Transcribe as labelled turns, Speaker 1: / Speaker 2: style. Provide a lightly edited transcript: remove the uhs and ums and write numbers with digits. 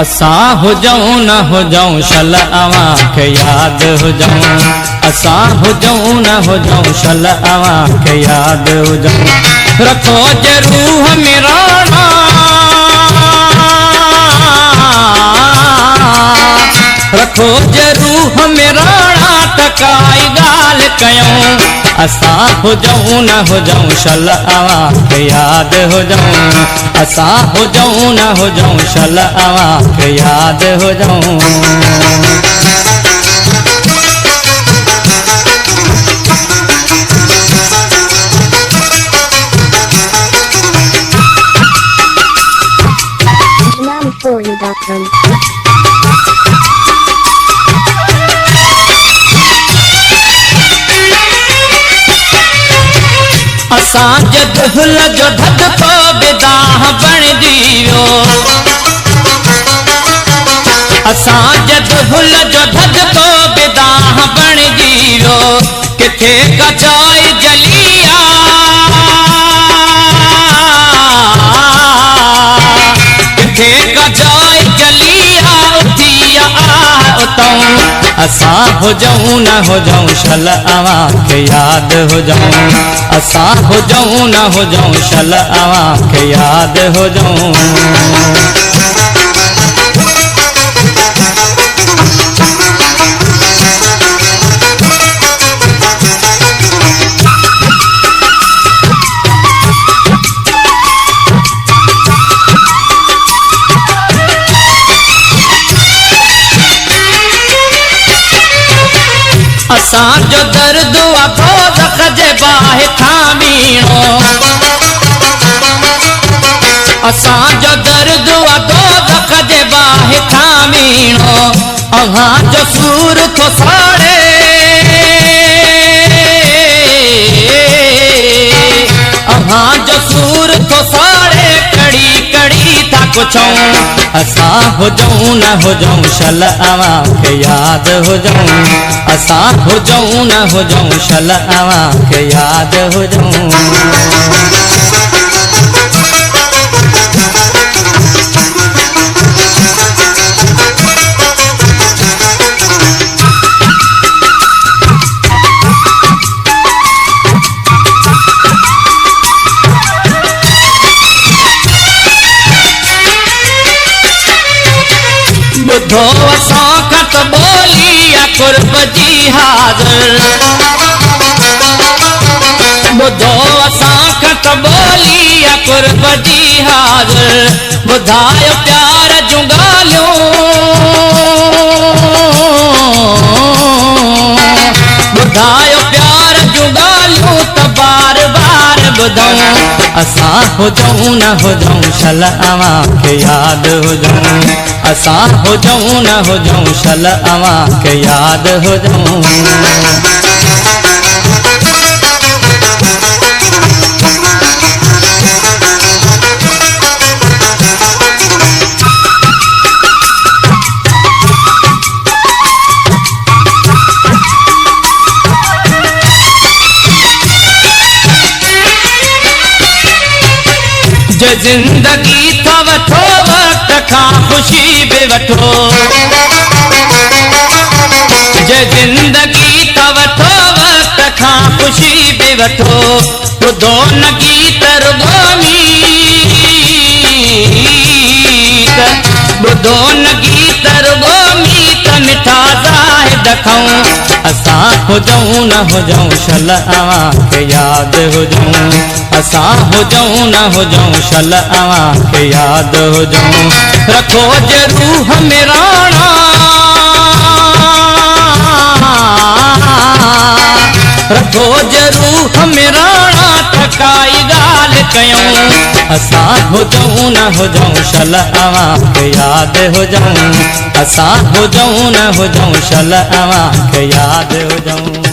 Speaker 1: असा हो जाऊं न हो जाऊं शल अवां खे याद हो जाऊं। असा हो जाऊं न हो जाऊं शल अवां खे याद हो जाऊं। रखो जे रूह में राणा रखो जे रूह में राणा त काई ॻाल्हि कयूं। असा हो जाऊं न हो जाऊं शल अवां खे याद हो जाऊं। असा हो जाऊं न हो जाऊं शल अवां खे याद हो जाऊं। असां जद हुल जो धक तो बेदाह बण दियो। असां जद हुल जो धक तो बेदाह बण दियो। किथे कचाई जलिया किथे कचाई जलिया उथिया उतऊं। असा हो जाऊं न हो जाऊं शल अवां खे याद हो जाऊं। असा हो जाऊं न हो जाऊं शल अवां खे याद हो जाऊं। असां जो दर्द अथो दख जे बाहि थामीणो। असां जो दर्द अथो दख जे बाहि थामीणो। अव्हां जो सूर थो साड़े अव्हां जो सूर थो साड़े कड़ी कड़ी था कुछऊं। असा हो जाऊं न हो जाऊं शल अवां खे याद हो जाऊं। असा हो जाऊं न हो जाऊं शल अवां खे याद हो जाऊं। बुधो असां खत बोली कुर्ब जी हाज़िर। बुधो असां खत बोली कुर्ब जी हाज़िर। ॿुधायो प्यार जूं ॻाल्हियूं ॿुधायो प्यार जूं ॻाल्हियूं त बार बार ॿुधऊं। असा हो जाऊं न हो जाऊं शल अवां खे याद हो जाऊं। असा हो जाऊं न हो जाऊं शल अवां खे याद हो जाऊं। जे जिंदगी था वठो वक्त खां खुशी बि वठो। जे जिंदगी था वठो वक्त खां खुशी बि वठो। ॿुधो न गीत रुगो मीत ॿुधो न गीत रुगो मीत मिठा ज़ाहिद खऊं। असा हो जाऊं न हो जाऊं शल अवां खे याद हो जाऊं। असा हो जाऊं न हो जाऊं शल अवां खे याद हो जाऊं। रखो जे रूह में राणा रखो जे रूह में राणा त काई ॻाल्हि कयूं। असा हो जाऊं न हो जाऊं शल अवां खे याद हो जाऊं। असा हो जाऊं न हो जाऊं शल अवां खे याद हो जाऊं।